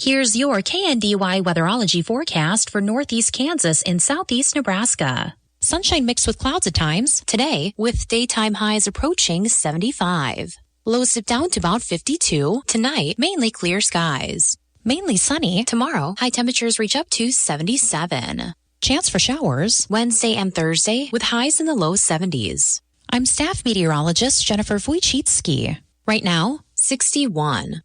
Here's your KNDY weatherology forecast for northeast Kansas and southeast Nebraska. Sunshine mixed with clouds at times today, with daytime highs approaching 75. Lows dip down to about 52. Tonight, mainly clear skies. Mainly sunny. Tomorrow, high temperatures reach up to 77. Chance for showers Wednesday and Thursday with highs in the low 70s. I'm staff meteorologist Jennifer Wojcicki. Right now, 61.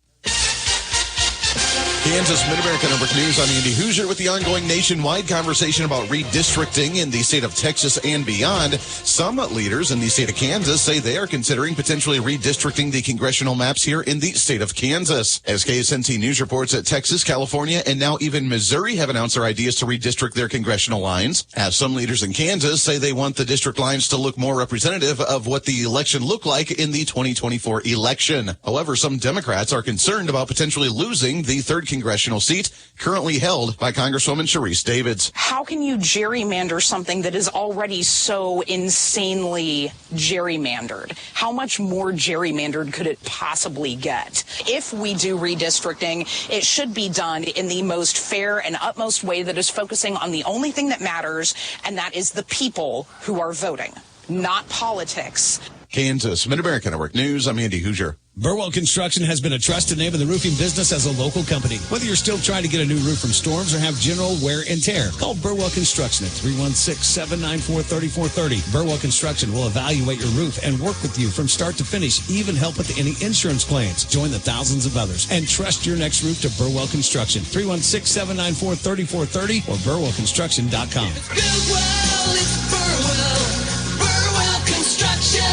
Kansas Mid-America Network News. I'm Andy Hoosier with the ongoing nationwide conversation about redistricting in the state of Texas and beyond. Some leaders in the state of Kansas say they are considering potentially redistricting the congressional maps here in the state of Kansas. As KSNT News reports that Texas, California, and now even Missouri have announced their ideas to redistrict their congressional lines. As some leaders in Kansas say they want the district lines to look more representative of what the election looked like in the 2024 election. However, some Democrats are concerned about potentially losing the third congressional seat currently held by Congresswoman Sharice Davids. How can you gerrymander something that is already so insanely gerrymandered? How much more gerrymandered could it possibly get? If we do redistricting, it should be done in the most fair and utmost way that is focusing on the only thing that matters, and that is the people who are voting, not politics. Kansas Mid-America Network News. I'm Andy Hoosier. Burwell Construction has been a trusted name of the roofing business as a local company. Whether you're still trying to get a new roof from storms or have general wear and tear, call Burwell Construction at 316-794-3430. Burwell Construction will evaluate your roof and work with you from start to finish, even help with any insurance claims. Join the thousands of others and trust your next roof to Burwell Construction. 316-794-3430 or burwellconstruction.com. It's Burwell, it's Burwell. Burwell Construction.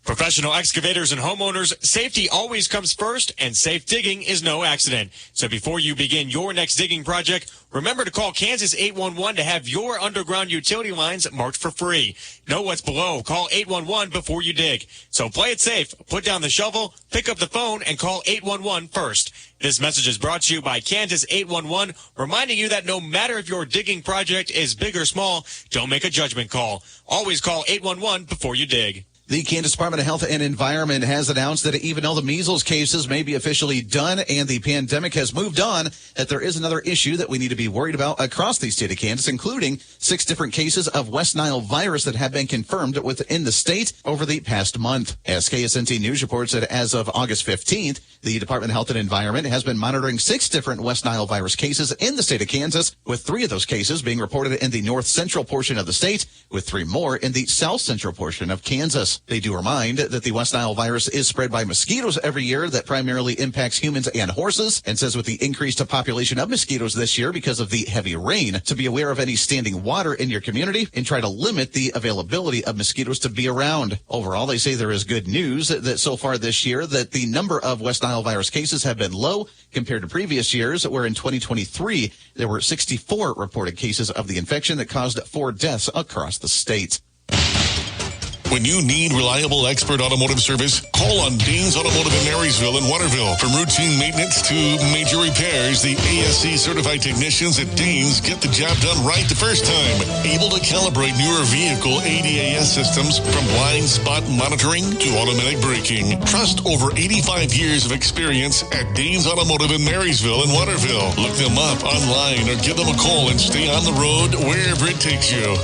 Professional excavators and homeowners, safety always comes first, and safe digging is no accident. So before you begin your next digging project, remember to call Kansas 811 to have your underground utility lines marked for free. Know what's below. Call 811 before you dig. So play it safe. Put down the shovel, pick up the phone, and call 811 first. This message is brought to you by Kansas 811, reminding you that no matter if your digging project is big or small, don't make a judgment call. Always call 811 before you dig. The Kansas Department of Health and Environment has announced that even though the measles cases may be officially done and the pandemic has moved on, that there is another issue that we need to be worried about across the state of Kansas, including 6 different cases of West Nile virus that have been confirmed within the state over the past month. As KSNT News reports that as of August 15th, the Department of Health and Environment has been monitoring 6 different West Nile virus cases in the state of Kansas, with 3 of those cases being reported in the north central portion of the state, with 3 more in the south central portion of Kansas. They do remind that the West Nile virus is spread by mosquitoes every year that primarily impacts humans and horses, and says with the increased population of mosquitoes this year because of the heavy rain, to be aware of any standing water in your community and try to limit the availability of mosquitoes to be around. Overall, they say there is good news that so far this year that the number of West Nile virus cases have been low compared to previous years, where in 2023 there were 64 reported cases of the infection that caused 4 deaths across the state. When you need reliable expert automotive service, call on Dean's Automotive in Marysville and Waterville. From routine maintenance to major repairs, the ASC certified technicians at Dean's get the job done right the first time. Able to calibrate newer vehicle ADAS systems from blind spot monitoring to automatic braking. Trust over 85 years of experience at Dean's Automotive in Marysville and Waterville. Look them up online or give them a call and stay on the road wherever it takes you.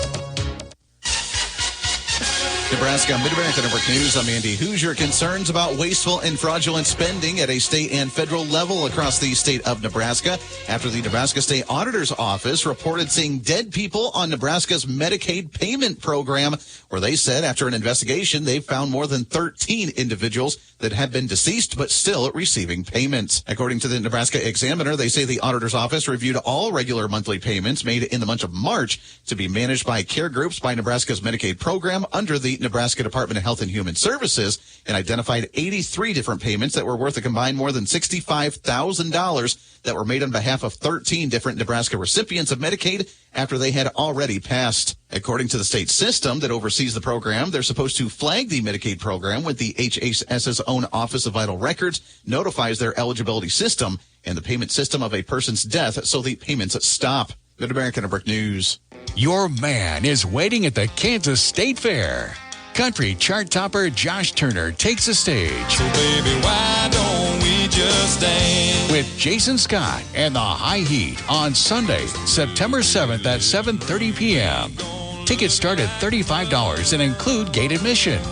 Nebraska Mid-America Network News. I'm Andy Hoosier. Concerns about wasteful and fraudulent spending at a state and federal level across the state of Nebraska after the Nebraska State Auditor's Office reported seeing dead people on Nebraska's Medicaid payment program, where they said after an investigation they found more than 13 individuals that had been deceased but still receiving payments. According to the Nebraska Examiner, they say the Auditor's Office reviewed all regular monthly payments made in the month of March to be managed by care groups by Nebraska's Medicaid program under the Nebraska Department of Health and Human Services, and identified 83 different payments that were worth a combined more than $65,000 that were made on behalf of 13 different Nebraska recipients of Medicaid after they had already passed. According to the state system that oversees the program, they're supposed to flag the Medicaid program with the HHS's own Office of Vital Records notifies their eligibility system and the payment system of a person's death so the payments stop. Mid-America Network News. Your man is waiting at the Kansas State Fair. Country chart topper Josh Turner takes the stage. So baby, why don't we with Jason Scott and the High Heat on Sunday, September 7th at 7:30 p.m. Tickets start at $35 and include gate admission.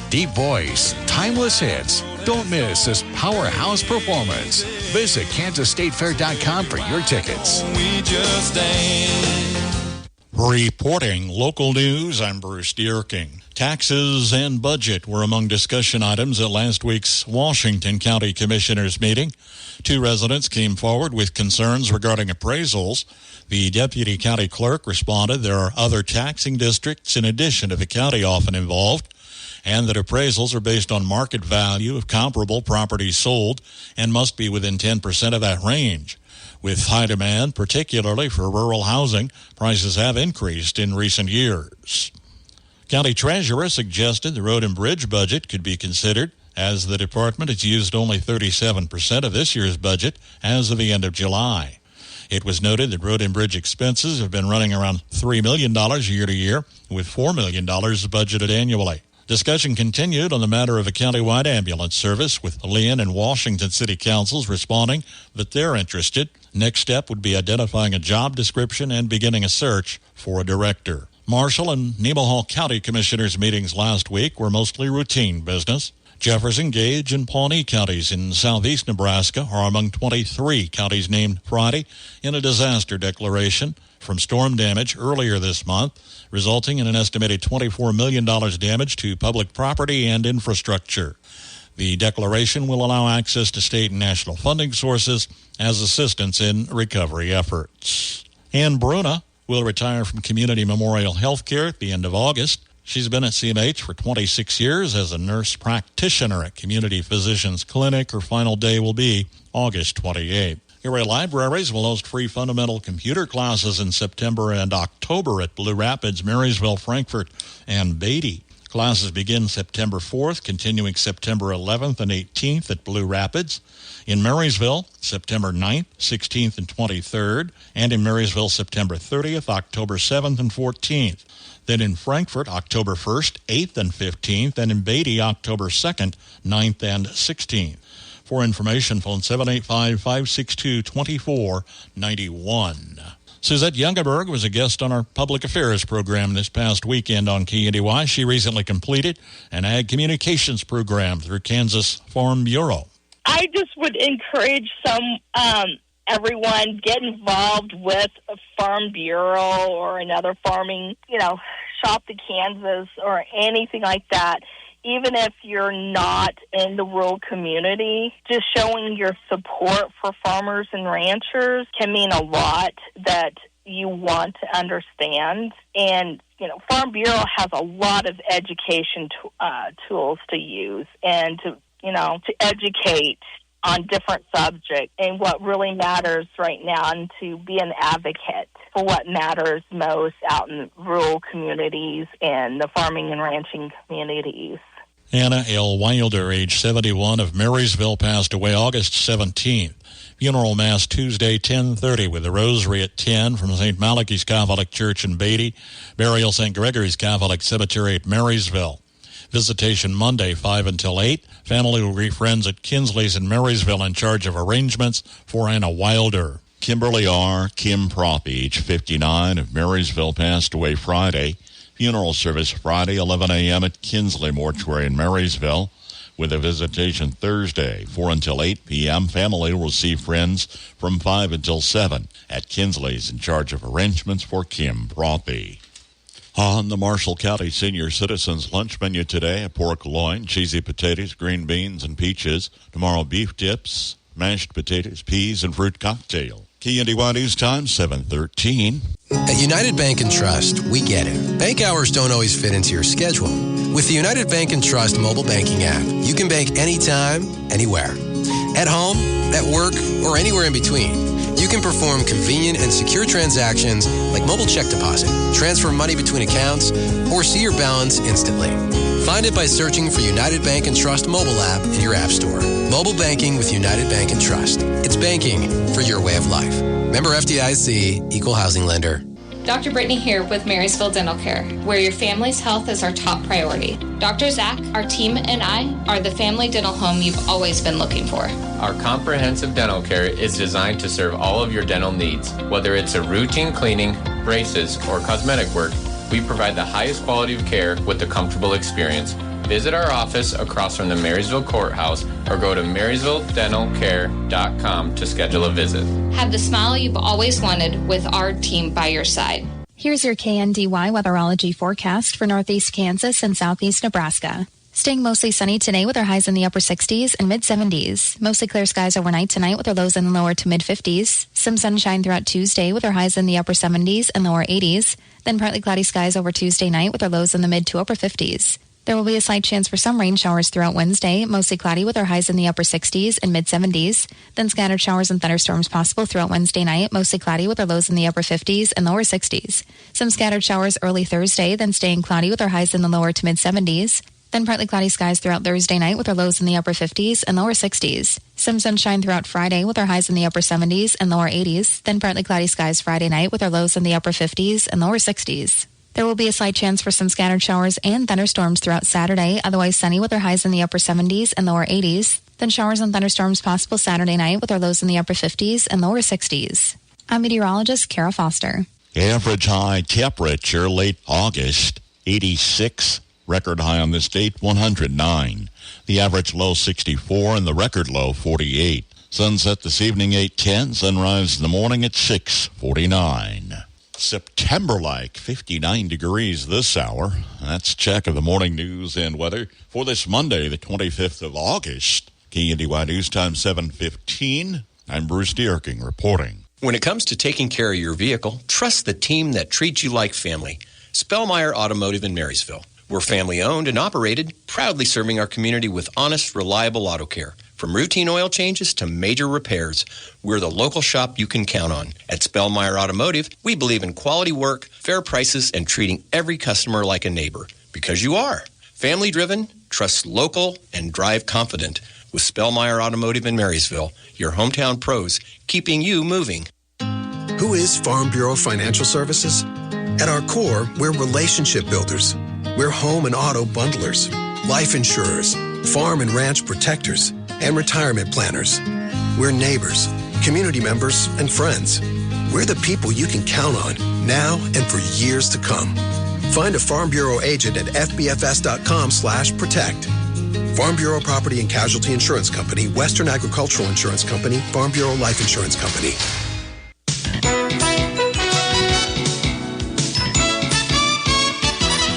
Deep voice, timeless hits. Don't miss this powerhouse performance. Visit KansasStateFair.com for your tickets. We just dance. Reporting local news, I'm Bruce Dierking. Taxes and budget were among discussion items at last week's Washington County Commissioners meeting. 2 residents came forward with concerns regarding appraisals. The deputy county clerk responded there are other taxing districts in addition to the county often involved, and that appraisals are based on market value of comparable properties sold and must be within 10% of that range. With high demand, particularly for rural housing, prices have increased in recent years. County Treasurer suggested the road and bridge budget could be considered, as the department has used only 37% of this year's budget as of the end of July. It was noted that road and bridge expenses have been running around $3 million year to year, with $4 million budgeted annually. Discussion continued on the matter of a countywide ambulance service, with Lynn and Washington City Councils responding that they're interested. Next step would be identifying a job description and beginning a search for a director. Marshall and Nemaha County Commissioners meetings last week were mostly routine business. Jefferson, Gage, and Pawnee counties in southeast Nebraska are among 23 counties named Friday in a disaster declaration from storm damage earlier this month, resulting in an estimated $24 million damage to public property and infrastructure. The declaration will allow access to state and national funding sources as assistance in recovery efforts. Ann Bruna will retire from Community Memorial Healthcare at the end of August. She's been at CMH for 26 years as a nurse practitioner at Community Physicians Clinic. Her final day will be August 28th. Area libraries will host free fundamental computer classes in September and October at Blue Rapids, Marysville, Frankfort, and Beatty. Classes begin September 4th, continuing September 11th and 18th at Blue Rapids. In Marysville, September 9th, 16th, and 23rd. And in Marysville, September 30th, October 7th, and 14th. Then in Frankfort, October 1st, 8th, and 15th. And in Beatty, October 2nd, 9th, and 16th. For information, phone 785-562-2491. Suzette Youngerberg was a guest on our public affairs program this past weekend on KNDY. She recently completed an ag communications program through Kansas Farm Bureau. I just would encourage everyone get involved with a Farm Bureau or another farming, Shop to Kansas or anything like that. Even if you're not in the rural community, just showing your support for farmers and ranchers can mean a lot that you want to understand. And, Farm Bureau has a lot of education tools to use and to educate on different subjects and what really matters right now, and to be an advocate for what matters most out in rural communities and the farming and ranching communities. Anna L. Wilder, age 71, of Marysville, passed away August 17th. Funeral Mass Tuesday, 10:30, with the Rosary at 10 from St. Malachi's Catholic Church in Beatty. Burial St. Gregory's Catholic Cemetery at Marysville. Visitation Monday, 5 until 8. Family will greet friends at Kinsley's in Marysville in charge of arrangements for Anna Wilder. Kimberly R. Kim Prop, age 59, of Marysville, passed away Friday. Funeral service Friday, 11 a.m. at Kinsley Mortuary in Marysville, with a visitation Thursday, 4 until 8 p.m. Family will see friends from 5 until 7 at Kinsley's in charge of arrangements for Kim Proppy. On the Marshall County Senior Citizens lunch menu today, a pork loin, cheesy potatoes, green beans, and peaches. Tomorrow, beef tips, mashed potatoes, peas, and fruit cocktail. KNDY News Time, 7:13. At United Bank and Trust, we get it. Bank hours don't always fit into your schedule. With the United Bank and Trust mobile banking app, you can bank anytime, anywhere. At home, at work, or anywhere in between. You can perform convenient and secure transactions like mobile check deposit, transfer money between accounts, or see your balance instantly. Find it by searching for United Bank and Trust mobile app in your app store. Mobile banking with United Bank and Trust. It's banking for your way of life. Member FDIC, Equal Housing Lender. Dr. Brittany here with Marysville Dental Care, where your family's health is our top priority. Dr. Zach, our team, and I are the family dental home you've always been looking for. Our comprehensive dental care is designed to serve all of your dental needs. Whether it's a routine cleaning, braces, or cosmetic work, we provide the highest quality of care with a comfortable experience. Visit our office across from the Marysville Courthouse or go to marysvilledentalcare.com to schedule a visit. Have the smile you've always wanted with our team by your side. Here's your KNDY weatherology forecast for northeast Kansas and southeast Nebraska. Staying mostly sunny today with our highs in the upper 60s and mid-70s. Mostly clear skies overnight tonight with our lows in the lower to mid-50s. Some sunshine throughout Tuesday with our highs in the upper 70s and lower 80s. Then partly cloudy skies over Tuesday night with our lows in the mid to upper 50s. There will be a slight chance for some rain showers throughout Wednesday, mostly cloudy with our highs in the upper 60s and mid-70s. Then scattered showers and thunderstorms possible throughout Wednesday night, mostly cloudy with our lows in the upper 50s and lower 60s. Some scattered showers early Thursday, then staying cloudy with our highs in the lower to mid-70s. Then partly cloudy skies throughout Thursday night with our lows in the upper 50s and lower 60s. Some sunshine throughout Friday with our highs in the upper 70s and lower 80s. Then partly cloudy skies Friday night with our lows in the upper 50s and lower 60s. There will be a slight chance for some scattered showers and thunderstorms throughout Saturday, otherwise sunny with our highs in the upper 70s and lower 80s. Then showers and thunderstorms possible Saturday night with our lows in the upper 50s and lower 60s. I'm meteorologist Kara Foster. Average high temperature late August, 86. Record high on this date, 109. The average low, 64, and the record low, 48. Sunset this evening, 8:10. Sunrise in the morning at 6:49. September-like, 59 degrees this hour. That's a check of the morning news and weather for this Monday, the 25th of August. KNDY News Time 7:15. I'm Bruce Dierking reporting. When it comes to taking care of your vehicle, trust the team that treats you like family. Spellmeyer Automotive in Marysville. We're family-owned and operated, proudly serving our community with honest, reliable auto care. From routine oil changes to major repairs, we're the local shop you can count on. At Spellmeyer Automotive, we believe in quality work, fair prices, and treating every customer like a neighbor. Because you are. Family-driven, trust local, and drive confident. With Spellmeyer Automotive in Marysville, your hometown pros, keeping you moving. Who is Farm Bureau Financial Services? At our core, we're relationship builders. We're home and auto bundlers, life insurers, farm and ranch protectors, and retirement planners. We're neighbors, community members, and friends. We're the people you can count on now and for years to come. Find a Farm Bureau agent at fbfs.com/protect. Farm Bureau Property and Casualty Insurance Company, Western Agricultural Insurance Company, Farm Bureau Life Insurance Company.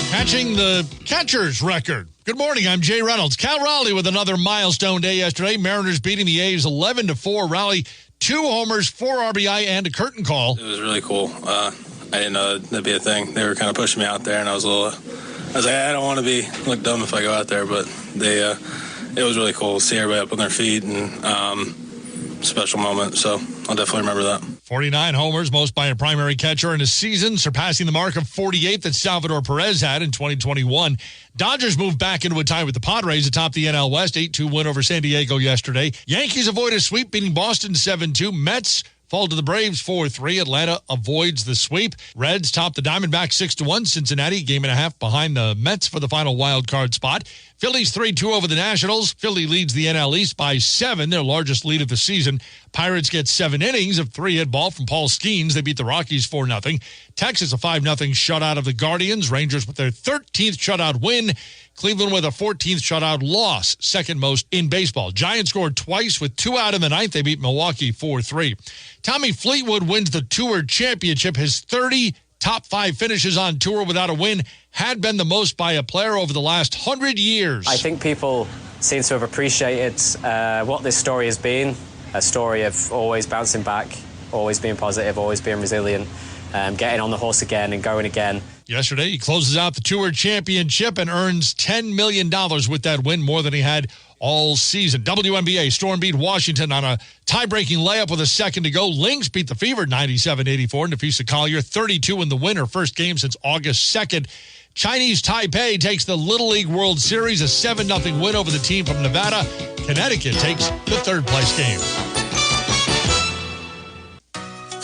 Catching the catcher's record. Good morning, I'm Jay Reynolds. Cal Raleigh with another milestone day yesterday. Mariners beating the A's 11-4. Raleigh, 2 homers, 4 RBI, and a curtain call. It was really cool. I didn't know that'd be a thing. They were kind of pushing me out there, and I was like, I don't want to look dumb if I go out there, but it was really cool to see everybody up on their feet, and special moment, so I'll definitely remember that. 49 homers, most by a primary catcher in a season, surpassing the mark of 48 that Salvador Perez had in 2021. Dodgers moved back into a tie with the Padres atop the NL West, 8-2 win over San Diego yesterday. Yankees avoid a sweep, beating Boston 7-2. Mets fall to the Braves 4-3. Atlanta avoids the sweep. Reds top the Diamondbacks 6-1. Cincinnati, game and a half behind the Mets for the final wild card spot. Phillies 3-2 over the Nationals. Philly leads the NL East by 7, their largest lead of the season. Pirates get 7 innings of 3-hit ball from Paul Skeens. They beat the Rockies 4-0. Texas a 5-0 shutout of the Guardians. Rangers with their 13th shutout win. Cleveland with a 14th shutout loss, second most in baseball. Giants scored twice with 2 out in the 9th. They beat Milwaukee 4-3. Tommy Fleetwood wins the Tour Championship. His 30 top 5 finishes on tour without a win had been the most by a player over the last 100 years. I think people seem to have appreciated what this story has been, a story of always bouncing back, always being positive, always being resilient, getting on the horse again and going again. Yesterday, he closes out the Tour Championship and earns $10 million with that win, more than he had all season. WNBA, Storm beat Washington on a tie-breaking layup with a second to go. Lynx beat the Fever 97-84. Nafisa Collier, 32 in the win, her first game since August 2nd. Chinese Taipei takes the Little League World Series, a 7-0 win over the team from Nevada. Connecticut takes the third-place game.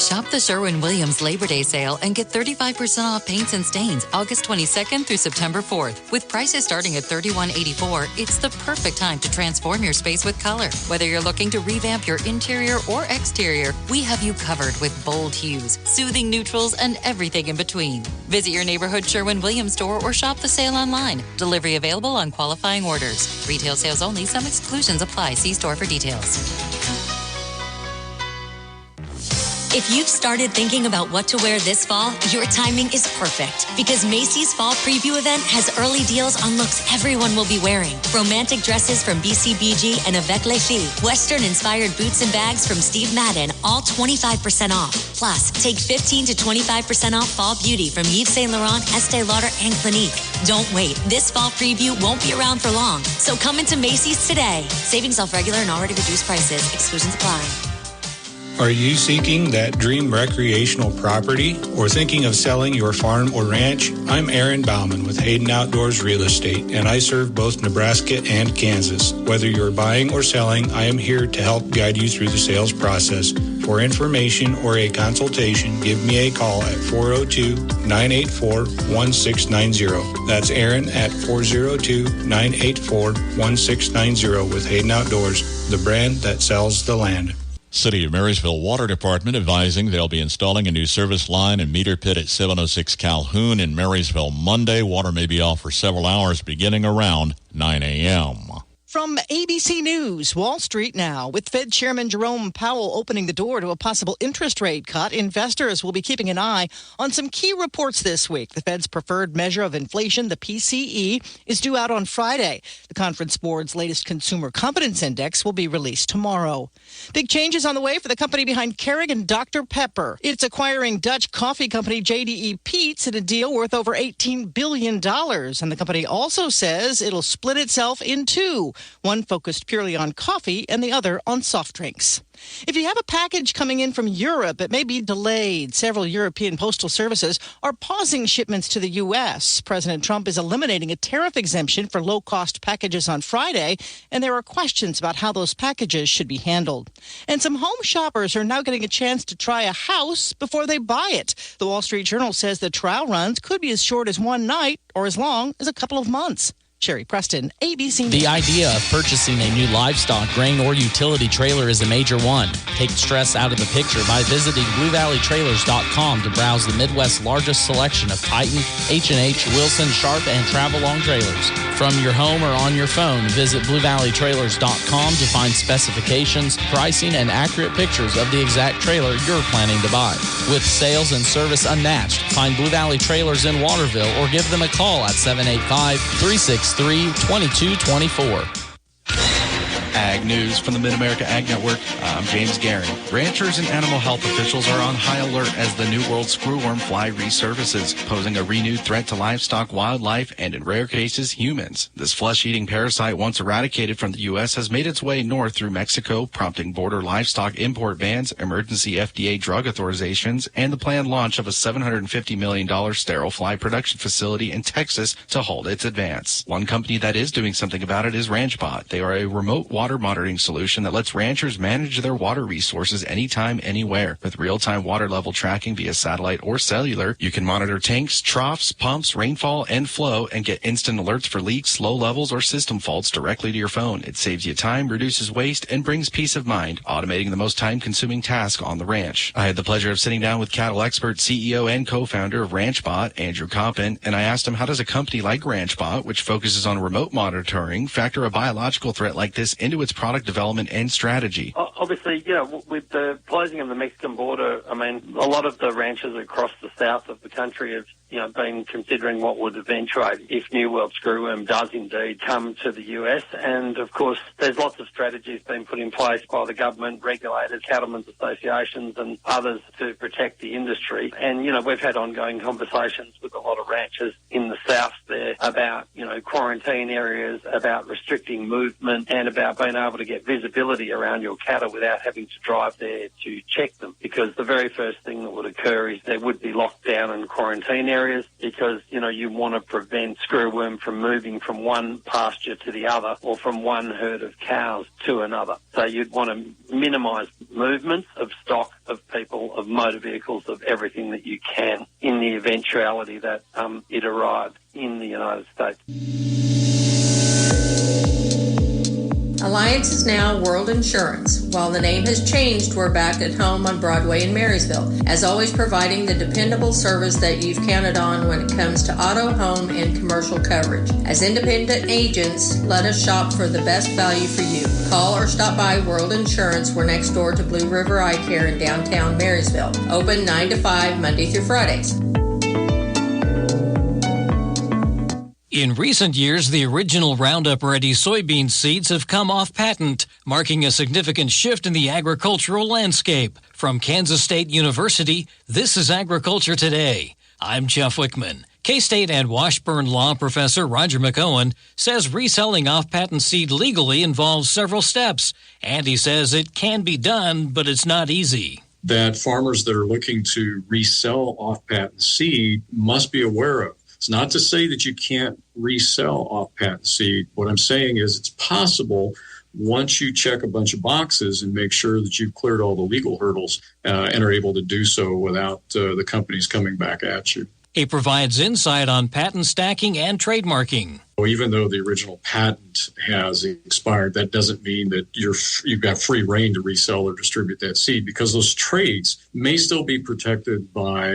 Shop the Sherwin-Williams Labor Day sale and get 35% off paints and stains August 22nd through September 4th. With prices starting at $31.84, it's the perfect time to transform your space with color. Whether you're looking to revamp your interior or exterior, we have you covered with bold hues, soothing neutrals, and everything in between. Visit your neighborhood Sherwin-Williams store or shop the sale online. Delivery available on qualifying orders. Retail sales only. Some exclusions apply. See store for details. If you've started thinking about what to wear this fall, your timing is perfect because Macy's Fall Preview event has early deals on looks everyone will be wearing. Romantic dresses from BCBG and Avec Les Filles, Western-inspired boots and bags from Steve Madden, all 25% off. Plus, take 15 to 25% off fall beauty from Yves Saint Laurent, Estee Lauder, and Clinique. Don't wait. This Fall Preview won't be around for long, so come into Macy's today. Savings off regular and already reduced prices. Exclusions apply. Are you seeking that dream recreational property or thinking of selling your farm or ranch? I'm Aaron Bauman with Hayden Outdoors Real Estate, and I serve both Nebraska and Kansas. Whether you're buying or selling, I am here to help guide you through the sales process. For information or a consultation, give me a call at 402-984-1690. That's Aaron at 402-984-1690 with Hayden Outdoors, the brand that sells the land. City of Marysville Water Department advising they'll be installing a new service line and meter pit at 706 Calhoun in Marysville Monday. Water may be off for several hours beginning around 9 a.m. From ABC News, Wall Street now. With Fed Chairman Jerome Powell opening the door to a possible interest rate cut, investors will be keeping an eye on some key reports this week. The Fed's preferred measure of inflation, the PCE, is due out on Friday. The Conference Board's latest Consumer Confidence Index will be released tomorrow. Big changes on the way for the company behind Keurig and Dr. Pepper. It's acquiring Dutch coffee company JDE Peet's in a deal worth over $18 billion. And the company also says it'll split itself in two. One focused purely on coffee and the other on soft drinks. If you have a package coming in from Europe, it may be delayed. Several European postal services are pausing shipments to the U.S. President Trump is eliminating a tariff exemption for low-cost packages on Friday, and there are questions about how those packages should be handled. And some home shoppers are now getting a chance to try a house before they buy it. The Wall Street Journal says the trial runs could be as short as one night or as long as a couple of months. Sherry Preston, ABC News. The idea of purchasing a new livestock, grain, or utility trailer is a major one. Take stress out of the picture by visiting BlueValleyTrailers.com to browse the Midwest's largest selection of Titan, H&H, Wilson, Sharp, and Travelong trailers. From your home or on your phone, visit BlueValleyTrailers.com to find specifications, pricing, and accurate pictures of the exact trailer you're planning to buy. With sales and service unmatched, find Blue Valley Trailers in Waterville or give them a call at 785-363-2224. Ag News from the Mid-America Ag Network. I'm James Guerin. Ranchers and animal health officials are on high alert as the New World screwworm fly resurfaces, posing a renewed threat to livestock, wildlife, and in rare cases, humans. This flesh-eating parasite, once eradicated from the U.S., has made its way north through Mexico, prompting border livestock import bans, emergency FDA drug authorizations, and the planned launch of a $750 million sterile fly production facility in Texas to halt its advance. One company that is doing something about it is RanchBot. They are a remote water monitoring solution that lets ranchers manage their water resources anytime, anywhere. With real-time water level tracking via satellite or cellular, you can monitor tanks, troughs, pumps, rainfall, and flow, and get instant alerts for leaks, low levels, or system faults directly to your phone. It saves you time, reduces waste, and brings peace of mind, automating the most time-consuming task on the ranch. I had the pleasure of sitting down with cattle expert, CEO, and co-founder of RanchBot, Andrew Coppin, and I asked him, how does a company like RanchBot, which focuses on remote monitoring, factor a biological threat like this into its product development and strategy? Obviously, with the closing of the Mexican border, I mean, a lot of the ranchers across the south of the country have, been considering what would eventuate if New World screwworm does indeed come to the US. And, of course, there's lots of strategies being put in place by the government, regulators, cattlemen's associations and others to protect the industry. And, we've had ongoing conversations with a lot of ranchers in the south there about, quarantine areas, about restricting movement and about being able to get visibility around your cattle without having to drive there to check them. Because the very first thing that would occur is there would be lockdown and quarantine areas. areas because, you want to prevent screwworm from moving from one pasture to the other or from one herd of cows to another. So you'd want to minimise movements of stock, of people, of motor vehicles, of everything that you can in the eventuality that it arrived in the United States. Alliance is now World Insurance. While the name has changed, we're back at home on Broadway in Marysville, as always providing the dependable service that you've counted on when it comes to auto, home, and commercial coverage. As independent agents, let us shop for the best value for you. Call or stop by World Insurance. We're next door to Blue River Eye Care in downtown Marysville. Open 9 to 5, Monday through Fridays. In recent years, the original Roundup Ready soybean seeds have come off patent, marking a significant shift in the agricultural landscape. From Kansas State University, this is Agriculture Today. I'm Jeff Wickman. K-State and Washburn Law professor Roger McOwen says reselling off-patent seed legally involves several steps, and he says it can be done, but it's not easy. That farmers that are looking to resell off-patent seed must be aware of. It's not to say that you can't resell off-patent seed. What I'm saying is it's possible once you check a bunch of boxes and make sure that you've cleared all the legal hurdles and are able to do so without the companies coming back at you. It provides insight on patent stacking and trademarking. Even though the original patent has expired, that doesn't mean that you've got free reign to resell or distribute that seed, because those traits may still be protected by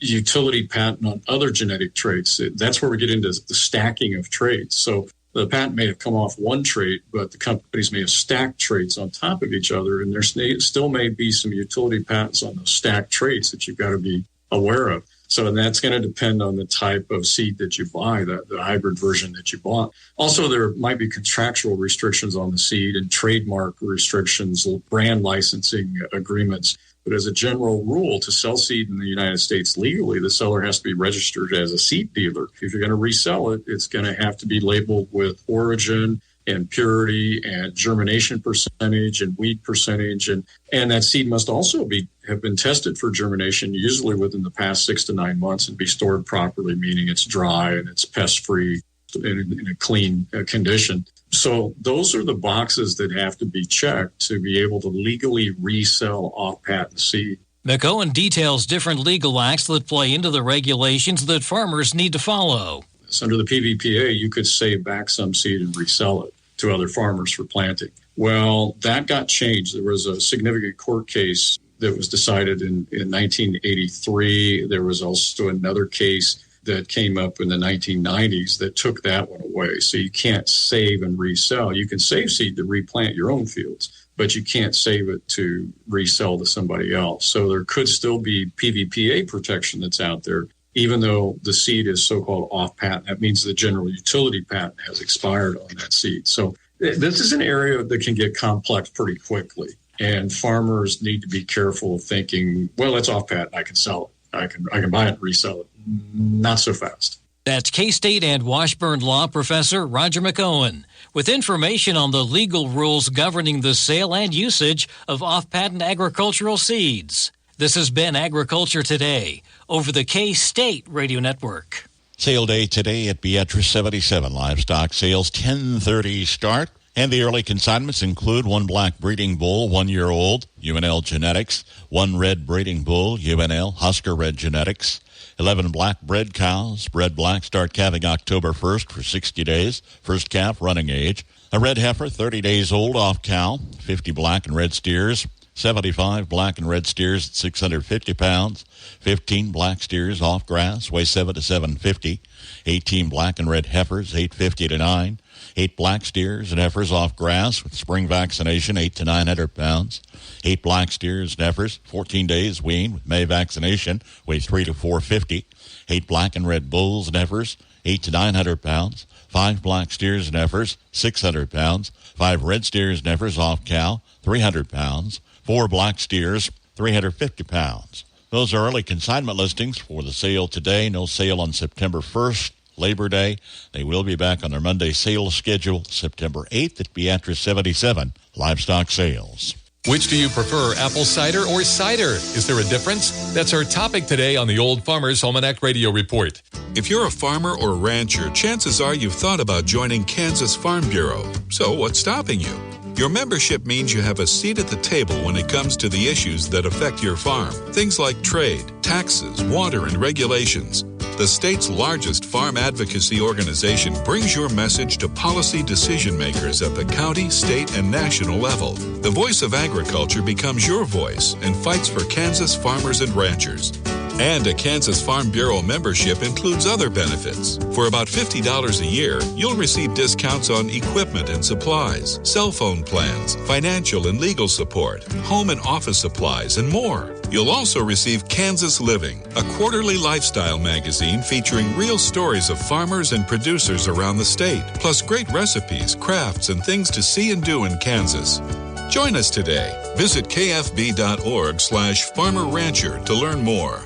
utility patent on other genetic traits. That's where we get into the stacking of traits. So the patent may have come off one trait, but the companies may have stacked traits on top of each other, and there still may be some utility patents on those stacked traits that you've got to be aware of. So that's going to depend on the type of seed that you buy, the hybrid version that you bought. Also, there might be contractual restrictions on the seed and trademark restrictions, brand licensing agreements. But as a general rule, to sell seed in the United States legally, the seller has to be registered as a seed dealer. If you're going to resell it, it's going to have to be labeled with origin and purity and germination percentage and weed percentage. And that seed must also have been tested for germination, usually within the past 6 to 9 months, and be stored properly, meaning it's dry and it's pest-free in a clean condition. So those are the boxes that have to be checked to be able to legally resell off-patent seed. McOwen details different legal acts that play into the regulations that farmers need to follow. So under the PVPA, you could save back some seed and resell it to other farmers for planting. Well, that got changed. There was a significant court case that was decided in 1983. There was also another case that came up in the 1990s that took that one away. So you can't save and resell. You can save seed to replant your own fields, but you can't save it to resell to somebody else. So there could still be PVPA protection that's out there, even though the seed is so-called off-patent. That means the general utility patent has expired on that seed. So this is an area that can get complex pretty quickly, and farmers need to be careful of thinking, well, it's off-patent, I can sell it. I can buy it and resell it. Not so fast. That's K-State and Washburn Law professor Roger McOwen with information on the legal rules governing the sale and usage of off-patent agricultural seeds. This has been Agriculture Today over the K-State Radio Network. Sale day today at Beatrice 77. Livestock sales 10:30 start. And the early consignments include 1 black breeding bull, 1-year-old, UNL Genetics, 1 red breeding bull, UNL Husker Red Genetics, 11 black bred cows, bred black, start calving October 1st for 60 days, first calf running age, a red heifer 30 days old off cow, 50 black and red steers, 75 black and red steers at 650 pounds, 15 black steers off grass, weigh 7 to 750, 18 black and red heifers, 850 to 9, 8 black steers and heifers off grass with spring vaccination, 8 to 900 pounds, 8 black steers and heifers, 14 days weaned with May vaccination, weigh 3 to 450, 8 black and red bulls and heifers, 8 to 900 pounds, 5 black steers and heifers, 600 pounds, 5 red steers and heifers off cow, 300 pounds, 4 black steers, 350 pounds. Those are early consignment listings for the sale today. No sale on September 1st, Labor Day. They will be back on their Monday sales schedule September 8th at Beatrice 77 Livestock Sales. Which do you prefer, apple cider or cider? Is there a difference? That's our topic today on the Old Farmer's Almanac Radio Report. If you're a farmer or rancher, chances are you've thought about joining Kansas Farm Bureau. So what's stopping you? Your membership means you have a seat at the table when it comes to the issues that affect your farm. Things like trade, taxes, water, and regulations. The state's largest farm advocacy organization brings your message to policy decision makers at the county, state, and national level. The voice of agriculture becomes your voice and fights for Kansas farmers and ranchers. And a Kansas Farm Bureau membership includes other benefits. For about $50 a year, you'll receive discounts on equipment and supplies, cell phone plans, financial and legal support, home and office supplies, and more. You'll also receive Kansas Living, a quarterly lifestyle magazine featuring real stories of farmers and producers around the state, plus great recipes, crafts, and things to see and do in Kansas. Join us today. Visit kfb.org/farmerrancher to learn more.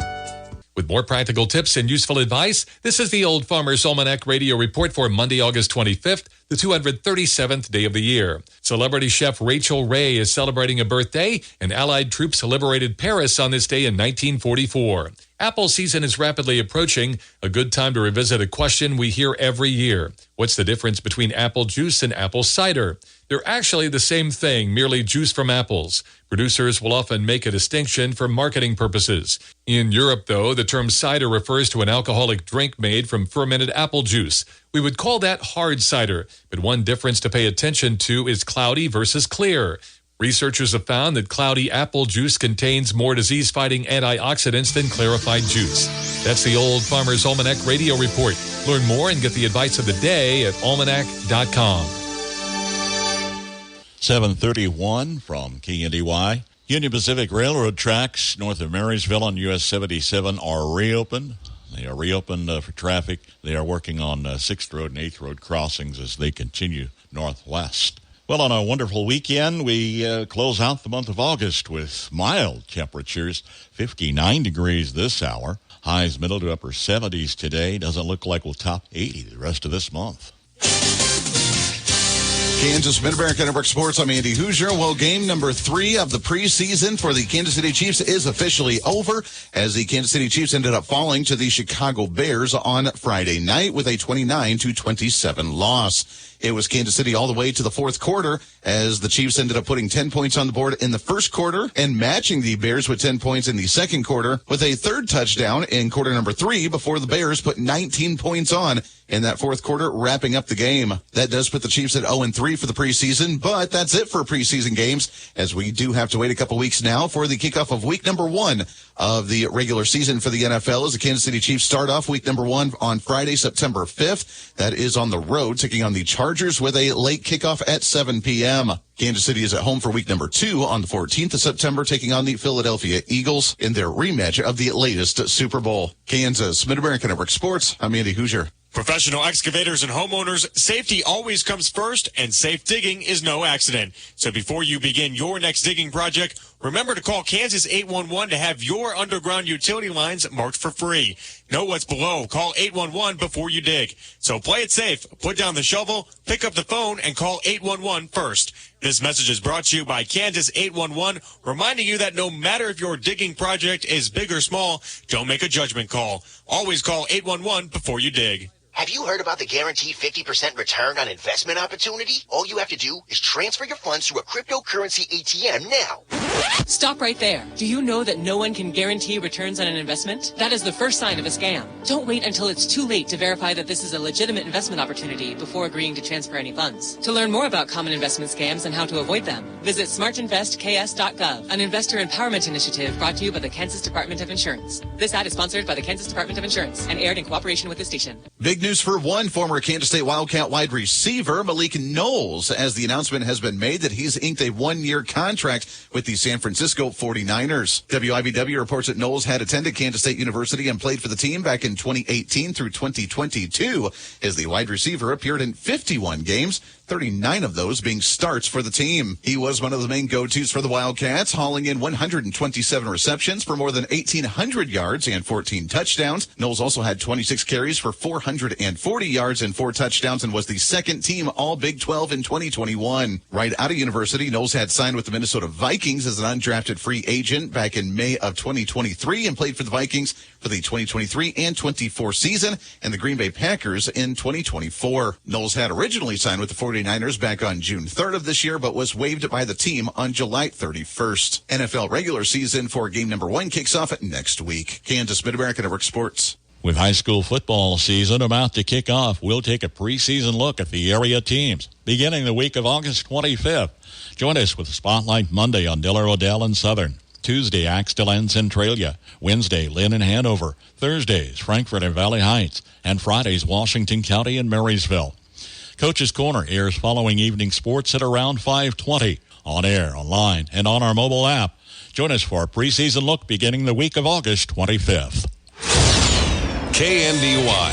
With more practical tips and useful advice, this is the Old Farmer's Almanac Radio Report for Monday, August 25th, the 237th day of the year. Celebrity chef Rachel Ray is celebrating a birthday, and Allied troops liberated Paris on this day in 1944. Apple season is rapidly approaching, a good time to revisit a question we hear every year. What's the difference between apple juice and apple cider? They're actually the same thing, merely juice from apples. Producers will often make a distinction for marketing purposes. In Europe, though, the term cider refers to an alcoholic drink made from fermented apple juice. We would call that hard cider, but one difference to pay attention to is cloudy versus clear. Researchers have found that cloudy apple juice contains more disease-fighting antioxidants than clarified juice. That's the Old Farmer's Almanac Radio Report. Learn more and get the advice of the day at almanac.com. 7:31 from KNDY. Union Pacific Railroad tracks north of Marysville on US 77 are reopened. They are reopened for traffic. They are working on 6th Road and 8th Road crossings as they continue northwest. Well, on a wonderful weekend, we close out the month of August with mild temperatures, 59 degrees this hour. Highs middle to upper 70s today. Doesn't look like we'll top 80 the rest of this month. Kansas Mid-America Network Sports. I'm Andy Hoosier. Well, game number 3 of the preseason for the Kansas City Chiefs is officially over as the Kansas City Chiefs ended up falling to the Chicago Bears on Friday night with a 29-27 loss. It was Kansas City all the way to the fourth quarter as the Chiefs ended up putting 10 points on the board in the first quarter and matching the Bears with 10 points in the second quarter with a third touchdown in quarter number 3 before the Bears put 19 points on in that fourth quarter, wrapping up the game. That does put the Chiefs at 0-3 for the preseason, but that's it for preseason games as we do have to wait a couple weeks now for the kickoff of week number 1 of the regular season for the NFL as the Kansas City Chiefs start off week number 1 on Friday, September 5th. That is on the road, taking on the Chargers with a late kickoff at 7 p.m. Kansas City is at home for week number 2 on the 14th of September, taking on the Philadelphia Eagles in their rematch of the latest Super Bowl. Kansas Mid-America Network Sports, I'm Andy Hoosier. Professional excavators and homeowners, safety always comes first, and safe digging is no accident. So before you begin your next digging project, remember to call Kansas 811 to have your underground utility lines marked for free. Know what's below. Call 811 before you dig. So play it safe. Put down the shovel, pick up the phone, and call 811 first. This message is brought to you by Kansas 811, reminding you that no matter if your digging project is big or small, don't make a judgment call. Always call 811 before you dig. Have you heard about the guaranteed 50% return on investment opportunity? All you have to do is transfer your funds through a cryptocurrency ATM now. Stop right there. Do you know that no one can guarantee returns on an investment? That is the first sign of a scam. Don't wait until it's too late to verify that this is a legitimate investment opportunity before agreeing to transfer any funds. To learn more about common investment scams and how to avoid them, visit smartinvestks.gov, an investor empowerment initiative brought to you by the Kansas Department of Insurance. This ad is sponsored by the Kansas Department of Insurance and aired in cooperation with the station. Big news for one former Kansas State Wildcat wide receiver, Malik Knowles, as the announcement has been made that he's inked a 1-year contract with the San Francisco 49ers. WIBW reports that Knowles had attended Kansas State University and played for the team back in 2018 through 2022 as the wide receiver appeared in 51 games 39 of those being starts for the team. He was one of the main go-tos for the Wildcats, hauling in 127 receptions for more than 1,800 yards and 14 touchdowns. Knowles also had 26 carries for 440 yards and 4 touchdowns and was the second team all Big 12 in 2021. Right out of university, Knowles had signed with the Minnesota Vikings as an undrafted free agent back in May of 2023 and played for the Vikings for the 2023 and 24 season and the Green Bay Packers in 2024. Knowles had originally signed with the 49ers back on June 3rd of this year, but was waived by the team on July 31st. NFL regular season for game number 1 kicks off next week. Kansas Mid-America Network Sports. With high school football season about to kick off, we'll take a preseason look at the area teams beginning the week of August 25th. Join us with Spotlight Monday on Diller, Odell, and Southern. Tuesday, Axtell and Centralia. Wednesday, Lynn and Hanover. Thursdays, Frankfort and Valley Heights. And Fridays, Washington County and Marysville. Coach's Corner airs following evening sports at around 5:20. On air, online, and on our mobile app. Join us for a preseason look beginning the week of August 25th. KNDY.